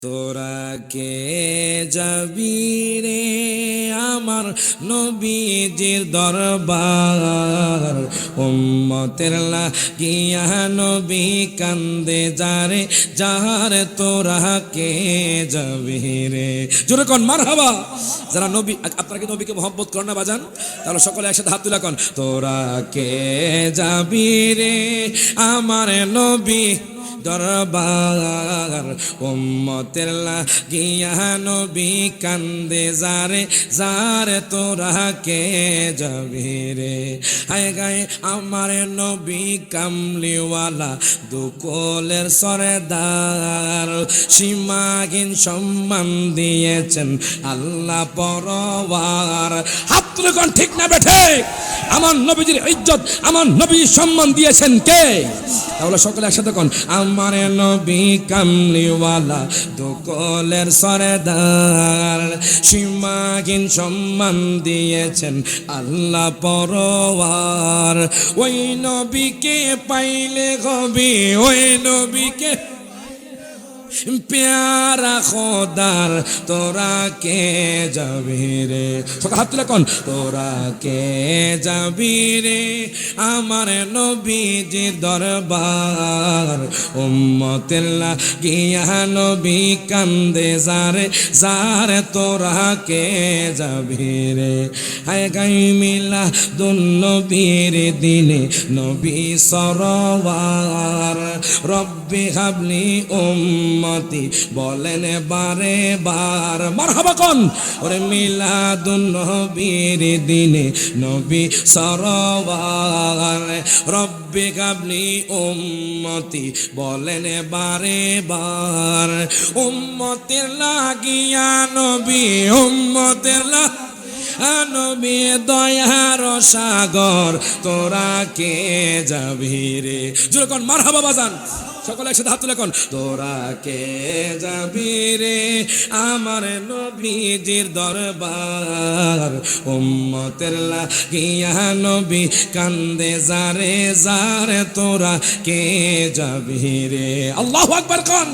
তোরা কে যাবি রে আমার নবীজির দরবার, উম্মতের লাগিয়া নবী কান্দে যারে যারে, তোরা কে যাবি রে। জোরে কোন মারহাবা। যারা নবী, আপনারা কি নবীকে মহব্বত করেন না বাজান? তাহলে সকলে একসাথে হাত তুলে কোন, তোরা কে যাবি রে আমার নবী দরবার, উম্মতের লাগিয়া নবী কান্দে যারে যারে, তোরা কে যাবি রে। হায় গায়ে আমার নবী কামলিওয়ালা, দুকলের সরদার, সীমাহীন সম্মান দিয়েছেন আল্লাহ পরওয়ার। হাত তুলে কোন ঠিক না বেঠে? আমার নবীজির ইজ্জত, আমার নবীর সম্মান দিয়েছেন কে? তাহলে সকলে একসাথে কোন, আমার নবী কামলিওয়ালা, দুকলের সরদার, সীমাহীন সম্মান দিয়েছেন আল্লাহ পরওয়ার। ওই নবীকে পাইলে গবি, ওই নবীকে প্যারা খোদার, তোরা কে যাবি রে। সকাল হাত তুলে কোন, তোরা কে যাবি রে আমার নবীজির দরবার, উম্মতের লাগিয়া নবী কান্দে যারে যারে, তোরা কে যাবি রে। হায় গাই মিলাদুন নবীর দিনে নবী সরওয়ার, রব্বি হাবলি উম্মতি বলেন বারে বার। মারহাবা কোন, ওরে মিলাদুন নবীর দিনে নবী সরওয়ার, রব্বি হাবলি উম্মতি বলেন বারে বার। উম্মতের লাগিয়া নবী, উম্মতের নবী দয়ার সাগর, তোরা কে যাবি রে। জোরে কোন মারহাবা বাজান। সকলে একসাথে হাত তুলে কোন, তোরা কে যাবি রে আমার নবীজির দরবার, উম্মতের লাগিয়া নবী কান্দে যারে যারে, তোরা কে যাবি রে। আল্লাহু আকবার কোন।